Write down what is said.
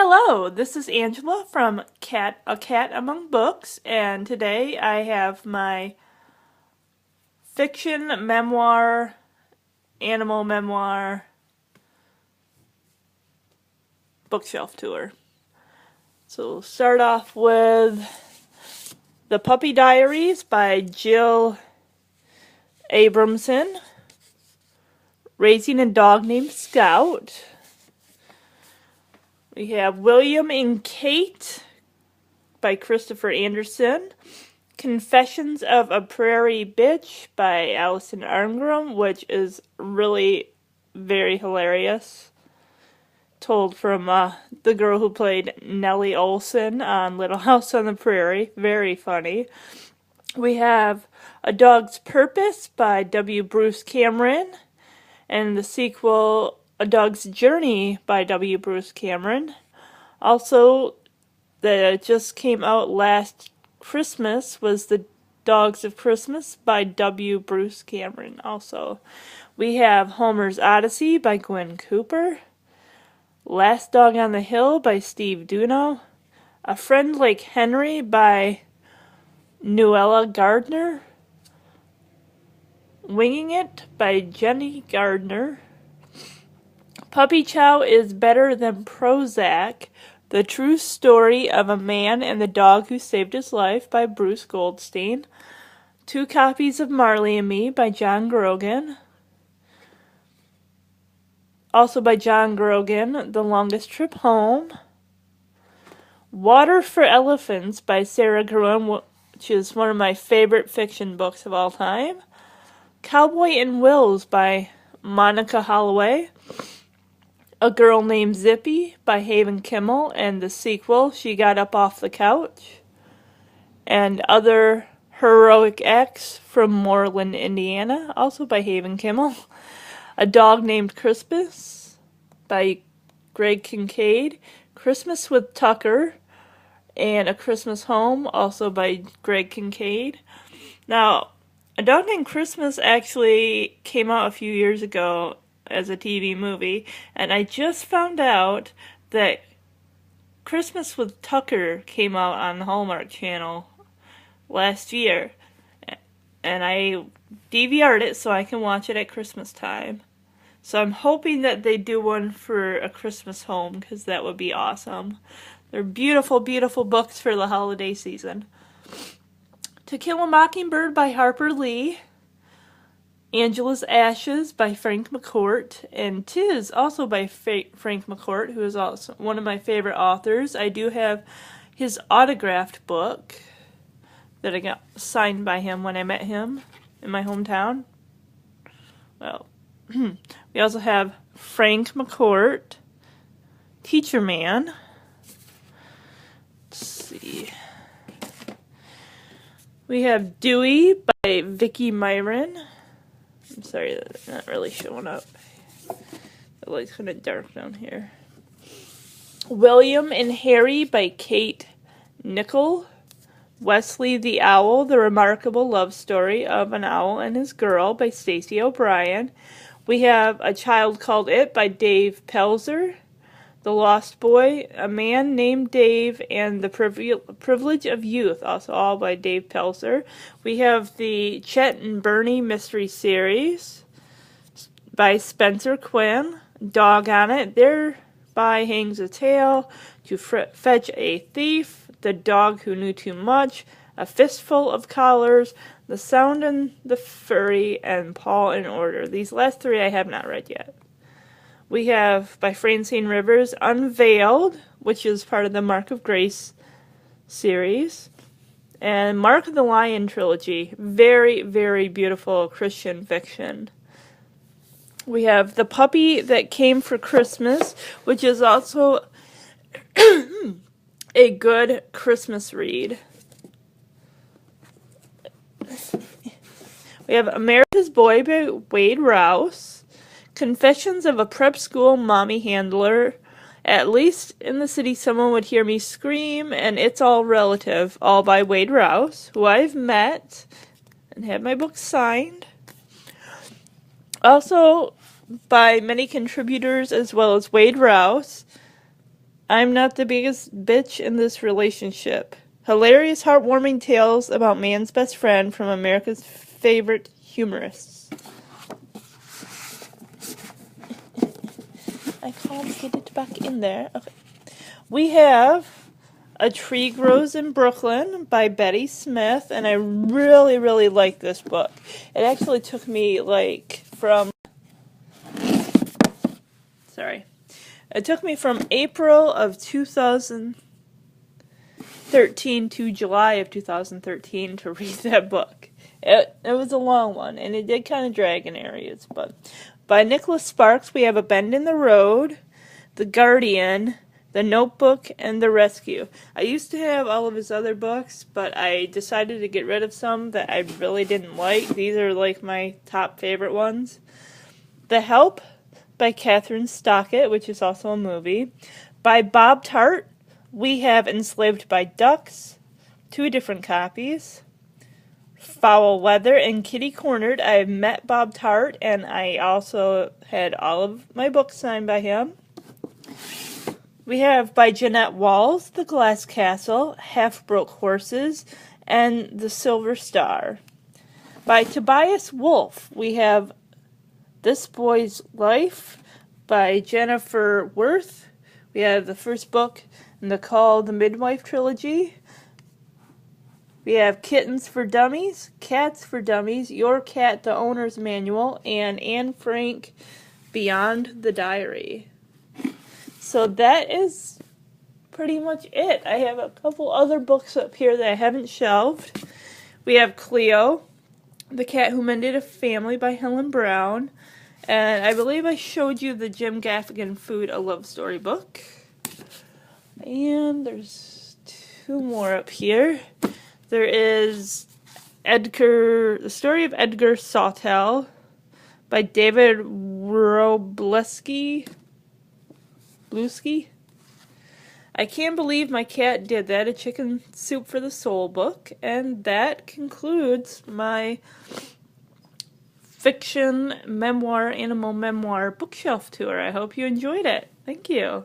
Hello, this is Angela from A Cat Among Books, and today I have my fiction, memoir, animal memoir bookshelf tour. So we'll start off with The Puppy Diaries by Jill Abramson, Raising a Dog Named Scout. We have William and Kate by Christopher Anderson. Confessions of a Prairie Bitch by Allison Arngrim, which is really very hilarious. Told from the girl who played Nellie Olson on Little House on the Prairie. Very funny. We have A Dog's Purpose by W. Bruce Cameron. And the sequel, A Dog's Journey by W. Bruce Cameron. Also, that just came out last Christmas was The Dogs of Christmas by W. Bruce Cameron. Also, we have Homer's Odyssey by Gwen Cooper. Last Dog on the Hill by Steve Duno. A Friend Like Henry by Nuella Gardner. Winging It by Jenny Gardner. Puppy Chow is Better Than Prozac. The True Story of a Man and the Dog Who Saved His Life by Bruce Goldstein. 2 copies of Marley and Me by John Grogan. Also by John Grogan, The Longest Trip Home. Water for Elephants by Sarah Gruen, which is one of my favorite fiction books of all time. Cowboy and Wills by Monica Holloway. A Girl Named Zippy by Haven Kimmel, and the sequel, She Got Up Off the Couch. And Other Heroic Acts from Moreland, Indiana, also by Haven Kimmel. A Dog Named Christmas by Greg Kincaid. Christmas with Tucker and A Christmas Home, also by Greg Kincaid. Now, A Dog Named Christmas actually came out a few years ago as a TV movie, and I just found out that Christmas with Tucker came out on the Hallmark Channel last year, and I DVR'd it so I can watch it at Christmas time. So I'm hoping that they do one for A Christmas Home, because that would be awesome. They're beautiful, beautiful books for the holiday season. To Kill a Mockingbird by Harper Lee. Angela's Ashes by Frank McCourt, and Tis, also by Frank McCourt, who is also one of my favorite authors. I do have his autographed book that I got signed by him when I met him in my hometown. Well, we also have Frank McCourt, Teacher Man. Let's see. We have Dewey by Vicki Myron. I'm sorry, that's not really showing up. The light's kind of dark down here. William and Harry by Kate Nichol. Wesley the Owl, The Remarkable Love Story of an Owl and His Girl by Stacey O'Brien. We have A Child Called It by Dave Pelzer. The Lost Boy, A Man Named Dave, and The Privilege of Youth, also all by Dave Pelzer. We have the Chet and Bernie Mystery Series by Spencer Quinn. Dog on It, Thereby Hangs a Tale, To Fetch a Thief, The Dog Who Knew Too Much, A Fistful of Collars, The Sound and the Fury, and Paul in Order. These last 3 I have not read yet. We have, by Francine Rivers, Unveiled, which is part of the Mark of Grace series, and Mark of the Lion trilogy. Very, very beautiful Christian fiction. We have The Puppy That Came for Christmas, which is also a good Christmas read. We have America's Boy by Wade Rouse. Confessions of a Prep School Mommy Handler. At Least in the City Someone Would Hear Me Scream, and It's All Relative, all by Wade Rouse, who I've met and had my book signed. Also by many contributors as well as Wade Rouse. I'm Not the Biggest Bitch in This Relationship. Hilarious, heartwarming tales about man's best friend from America's favorite humorists. I can't get it back in there. Okay. We have A Tree Grows in Brooklyn by Betty Smith, and I really, really like this book. It actually took me It took me from April of 2013 to July of 2013 to read that book. It was a long one, and it did kind of drag in areas. But by Nicholas Sparks, we have A Bend in the Road, The Guardian, The Notebook, and The Rescue. I used to have all of his other books, but I decided to get rid of some that I really didn't like. These are like my top favorite ones. The Help by Catherine Stockett, which is also a movie. By Bob Tart, we have Enslaved by Ducks, 2 different copies. Foul Weather and Kitty Cornered. I have met Bob Tart, and I also had all of my books signed by him. We have by Jeanette Walls, The Glass Castle, Half-Broke Horses, and The Silver Star. By Tobias Wolff, we have This Boy's Life by Jennifer Worth. We have the first book in the Call the Midwife trilogy. We have Kittens for Dummies, Cats for Dummies, Your Cat, the Owner's Manual, and Anne Frank, Beyond the Diary. So that is pretty much it. I have a couple other books up here that I haven't shelved. We have Cleo, The Cat Who Mended a Family by Helen Brown. And I believe I showed you the Jim Gaffigan Food, a Love Story book. And there's 2 more up here. There is The Story of Edgar Sawtelle by David Wroblewski. I Can't Believe My Cat Did That, a Chicken Soup for the Soul book. And that concludes my fiction, memoir, animal memoir bookshelf tour. I hope you enjoyed it. Thank you.